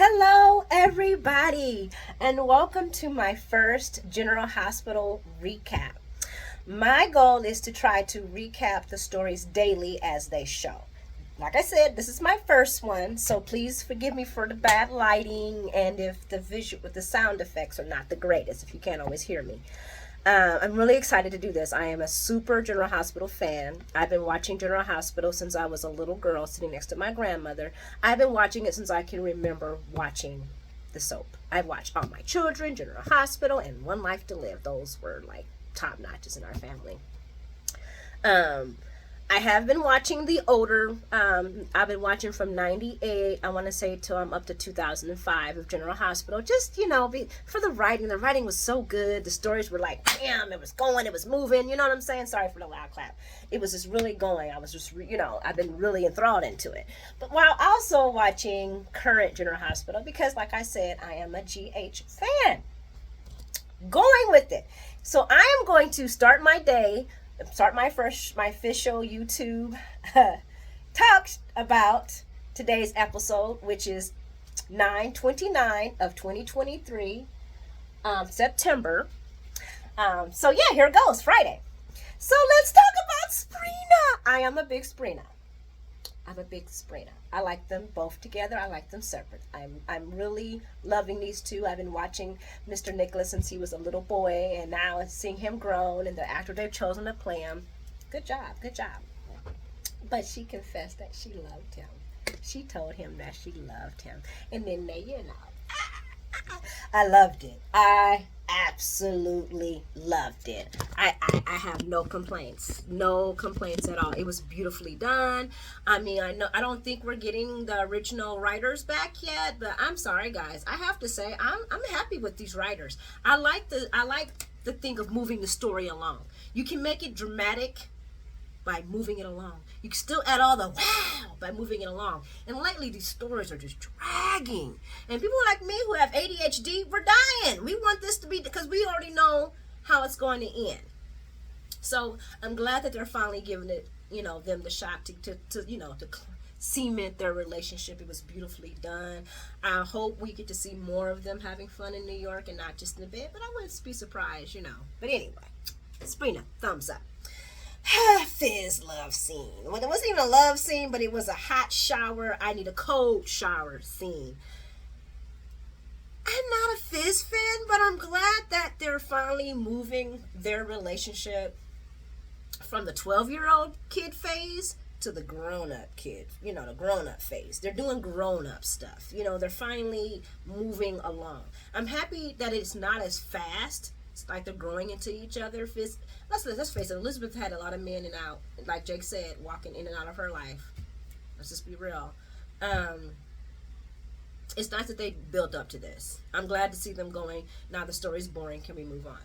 Hello, everybody, and welcome to my first General Hospital recap. My goal is to try to recap the stories daily as they show. Like I said, this is my first one, so please forgive me for the bad lighting and if the visual with the sound effects are not the greatest, if you can't always hear me. I'm really excited to do this. I am a super General Hospital fan. I've been watching General Hospital since I was a little girl sitting next to my grandmother. I've been watching it since I can remember watching the soap. I've watched All My Children, General Hospital, and One Life to Live. Those were like top notches in our family. Um, I have been watching the older. I've been watching from '98. I want to say till I'm up to 2005 of General Hospital. Just for the writing. The writing was so good. The stories were like, bam! It was going. It was moving. You know what I'm saying? Sorry for the loud clap. It was just really going. I was just, I've been really enthralled into it. But while also watching current General Hospital, because like I said, I am a GH fan. Going with it. So I am going to start my day, start my official YouTube talk about today's episode, which is 9/29 of 2023, September. So yeah, here it goes, Friday. So let's talk about Sprina. I am a big Sprina. I'm a big Sprina. I like them both together. I like them separate. I'm really loving these two. I've been watching Mr. Nicholas since he was a little boy, and now seeing him grown and the actor they've chosen to play him. Good job, good job. But she confessed that she loved him. She told him that she loved him, and then I loved it. I absolutely loved it. I have no complaints. No complaints at all. It was beautifully done. I mean, I don't think we're getting the original writers back yet, but I'm sorry guys. I have to say I'm happy with these writers. I like the thing of moving the story along. You can make it dramatic by moving it along. You can still add all the wow by moving it along. And lately, these stories are just dragging. And people like me who have ADHD, we're dying. We want this to be, because we already know how it's going to end. So I'm glad that they're finally giving it, them the shot to cement their relationship. It was beautifully done. I hope we get to see more of them having fun in New York and not just in the bed. But I wouldn't be surprised, But anyway, Sprina, thumbs up. Fizz love scene. Well, it wasn't even a love scene, but it was a hot shower. I need a cold shower scene. I'm not a Fizz fan, but I'm glad that they're finally moving their relationship from the 12-year-old kid phase to the grown-up kid, the grown-up phase. They're doing grown-up stuff. They're finally moving along. I'm happy that it's not as fast. It's like they're growing into each other. Let's face it, Elizabeth had a lot of men and out, like Jake said, walking in and out of her life. Let's just be real. It's nice that they built up to this. I'm glad to see them going. Now the story's boring. Can we move on?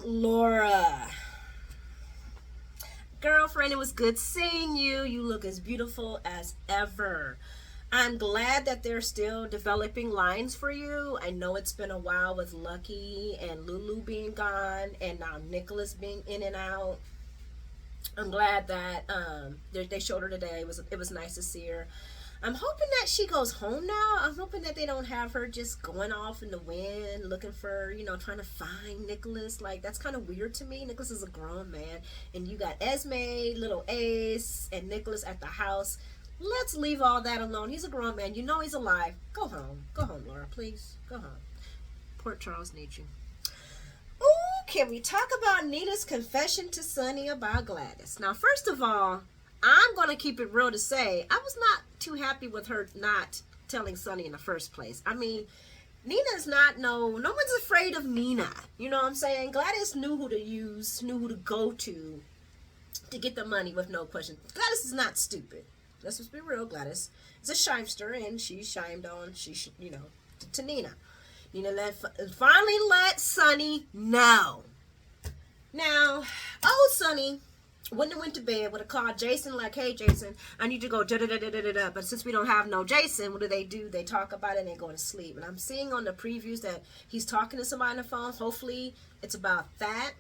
Laura. Girlfriend, it was good seeing you. You look as beautiful as ever. I'm glad that they're still developing lines for you. I know it's been a while with Lucky and Lulu being gone and now Nicholas being in and out. I'm glad that they showed her today. It was nice to see her. I'm hoping that she goes home now. I'm hoping that they don't have her just going off in the wind looking for, trying to find Nicholas. Like, that's kind of weird to me. Nicholas is a grown man. And you got Esme, little Ace, and Nicholas at the house. Let's leave all that alone. He's a grown man. He's alive. Go home. Go home, Laura, please. Go home. Port Charles needs you. Ooh, can we talk about Nina's confession to Sonny about Gladys? Now, first of all, I'm going to keep it real to say, I was not too happy with her not telling Sonny in the first place. I mean, Nina's no one's afraid of Nina. You know what I'm saying? Gladys knew who to use, knew who to go to get the money with no question. Gladys is not stupid. Let's just be real. Gladys is a shymester, and she chimed on, to Nina. Nina finally let Sonny know. Now, old Sonny wouldn't have went to bed, would have called Jason like, hey, Jason, I need to go da-da-da-da-da-da. But since we don't have no Jason, what do? They talk about it and they go to sleep. And I'm seeing on the previews that he's talking to somebody on the phone. Hopefully, it's about that.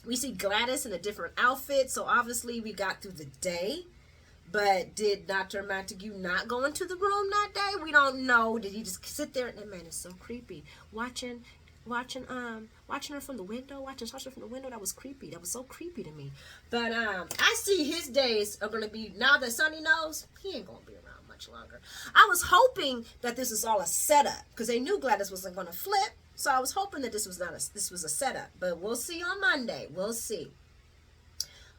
We see Gladys in a different outfit, so obviously we got through the day. But did Dr. Montague not go into the room that day? We don't know. Did he just sit there? And that man is so creepy. Watching her from the window, watching Sasha from the window, that was creepy. That was so creepy to me. But I see his days are gonna be, now that Sonny knows, he ain't gonna be around much longer. I was hoping that this is all a setup, because they knew Gladys wasn't gonna flip. So I was hoping that this was a setup. But we'll see on Monday. We'll see.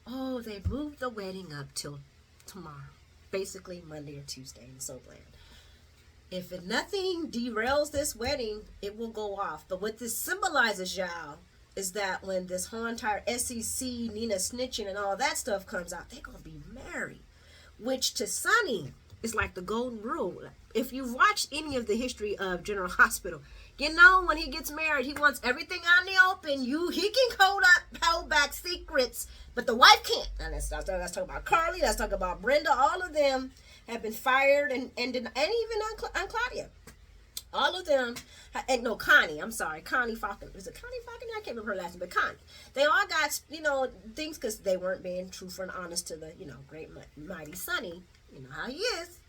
Oh, they moved the wedding up till tomorrow. Basically Monday or Tuesday. I'm so glad. If nothing derails this wedding, it will go off. But what this symbolizes, y'all, is that when this whole entire SEC, Nina snitching and all that stuff comes out, they're going to be married. Which to Sonny is like the golden rule. If you've watched any of the history of General Hospital, you know when he gets married, he wants everything out in the open. He can hold back secrets, but the wife can't. And let's talk about Carly. Let's talk about Brenda. All of them have been fired, and even on Claudia. All of them, and no, Connie, I'm sorry, Connie Falcon. Is it Connie Falcon? I can't remember her last name, but Connie. They all got, things because they weren't being truthful and honest to the, great, mighty Sonny. You know how he is.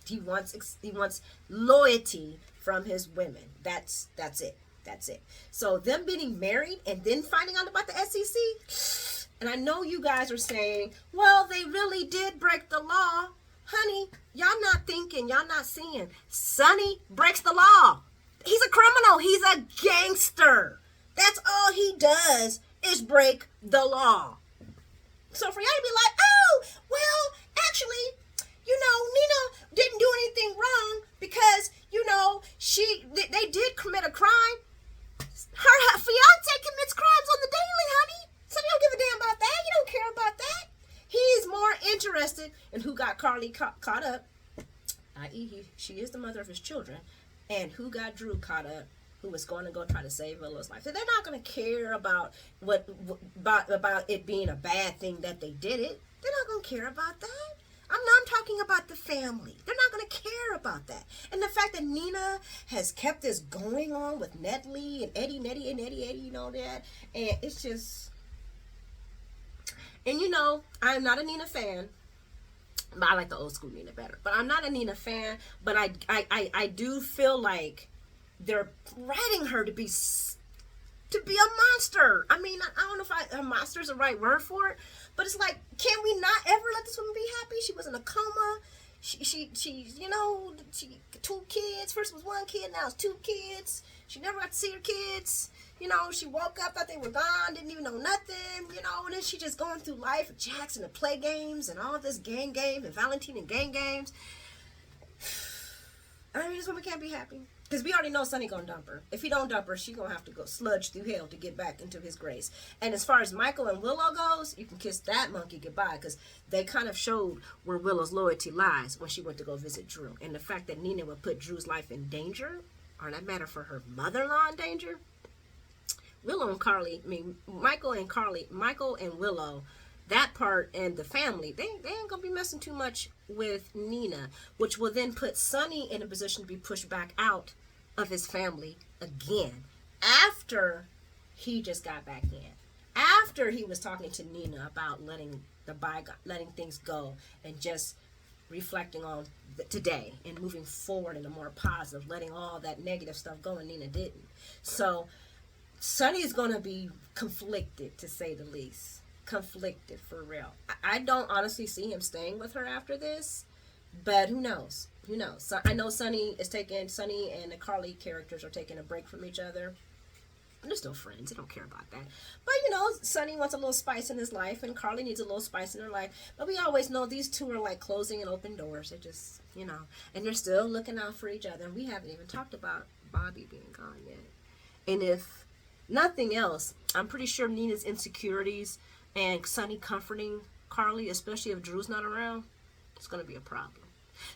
He wants loyalty from his women. That's it. That's it. So them getting married and then finding out about the SEC, and I know you guys are saying, well, they really did break the law. Honey, y'all not thinking, y'all not seeing. Sonny breaks the law. He's a criminal. He's a gangster. That's all he does is break the law. So for y'all to be like, oh, well, actually, Nina didn't do anything wrong because, they did commit a crime. Her fiance commits crimes on the daily, honey. So you don't give a damn about that. You don't care about that. He's more interested in who got Carly caught up, i.e. she is the mother of his children, and who got Drew caught up, who was going to go try to save Willow's life. So they're not going to care about about it being a bad thing that they did it. They're not going to care about that. I'm talking about the family. They're not going to care about that. And the fact that Nina has kept this going on with Nedley and Eddie, that, and it's just... And I'm not a Nina fan, but I like the old school Nina better. But I'm not a Nina fan, but I do feel like they're writing her to be a monster. I mean, I don't know if a monster is the right word for it, but it's like, can we not ever let this woman be happy? She was in a coma. She 2 kids. First it was 1 kid, now it's 2 kids. She never got to see her kids. She woke up, thought they were gone, didn't even know nothing, and then she just going through life with Jackson and play games and all this gang game and Valentine and gang games. I mean, this woman can't be happy. Because we already know Sonny gonna dump her. If he don't dump her, she gonna have to go sludge through hell to get back into his grace. And as far as Michael and Willow goes, you can kiss that monkey goodbye, because they kind of showed where Willow's loyalty lies when she went to go visit Drew. And the fact that Nina would put Drew's life in danger, or that matter for her mother-in-law in danger, Willow and Carly, Michael and Willow, that part and the family, they ain't gonna be messing too much with Nina, which will then put Sonny in a position to be pushed back out of his family again after he just got back in, after he was talking to Nina about letting things go and just reflecting on today and moving forward in a more positive, letting all that negative stuff go, and Nina didn't. So Sonny is going to be conflicted, to say the least. Conflicted, for real. I don't honestly see him staying with her after this, but who knows? So I know Sonny and the Carly characters are taking a break from each other. They're still friends. They don't care about that. But, Sonny wants a little spice in his life, and Carly needs a little spice in her life. But we always know these two are like closing and open doors. They're just, and they're still looking out for each other. And we haven't even talked about Bobby being gone yet. And if nothing else, I'm pretty sure Nina's insecurities and Sonny comforting Carly, especially if Drew's not around, it's going to be a problem.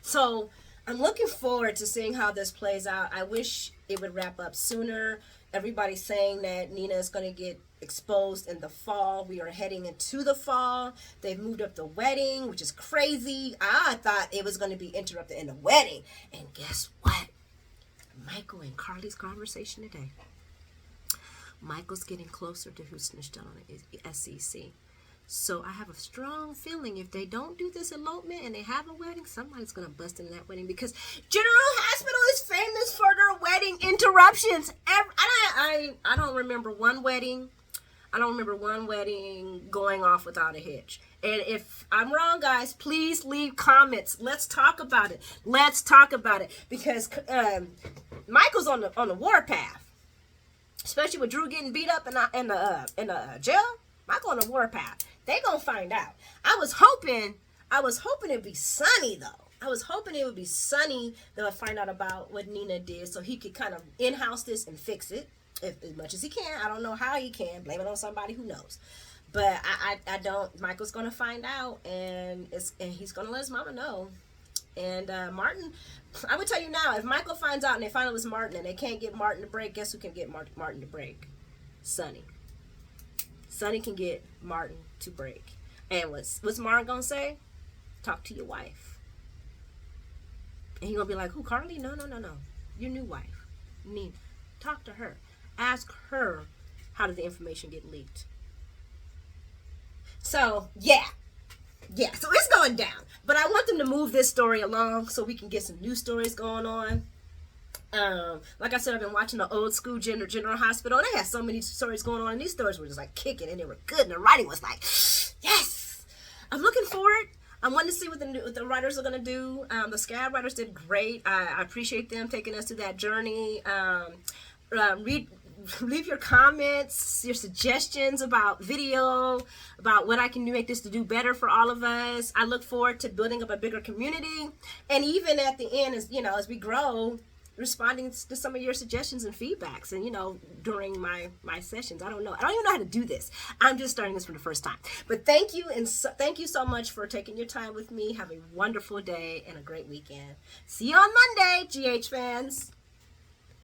So I'm looking forward to seeing how this plays out. I wish it would wrap up sooner. Everybody's saying that Nina is going to get exposed in the fall. We are heading into the fall. They've moved up the wedding, which is crazy. I thought it was going to be interrupted in the wedding. And guess what? Michael and Carly's conversation today. Michael's getting closer to who snitched out on the SEC. So I have a strong feeling if they don't do this elopement and they have a wedding, somebody's gonna bust in that wedding, because General Hospital is famous for their wedding interruptions. I don't remember one wedding. I don't remember one wedding going off without a hitch. And if I'm wrong, guys, please leave comments. Let's talk about it. Let's talk about it, because Michael's on the warpath, especially with Drew getting beat up in the jail. Michael on the warpath. They gonna find out. I was hoping it'd be Sonny though. I was hoping it would be Sonny that would find out about what Nina did, so he could kind of in-house this and fix it as much as he can. I don't know how he can. Blame it on somebody who knows. But I don't. Michael's gonna find out, and he's gonna let his mama know. And Martin, I would tell you now, if Michael finds out and they find it was Martin and they can't get Martin to break, guess who can get Martin to break? Sonny. Sonny can get Martin to break. And what's Martin gonna say? Talk to your wife. And he gonna be like, who, Carly? No. Your new wife, Nina. Talk to her. Ask her, how did the information get leaked? So, yeah. So it's going down. But I want them to move this story along so we can get some new stories going on. Like I said, I've been watching the old school General Hospital, and they had so many stories going on, and these stories were just like kicking, and they were good, and the writing was like, yes! I'm looking forward. I want to see what the writers are going to do. The Scab writers did great. I appreciate them taking us through that journey. Leave your comments, your suggestions about video, about what I can make this to do better for all of us. I look forward to building up a bigger community, and even at the end, as we grow, responding to some of your suggestions and feedbacks, and during my sessions. I don't even know how to do this. I'm just starting this for the first time. But thank you, and thank you so much for taking your time with me. Have a wonderful day and a great weekend. See you on Monday, GH fans.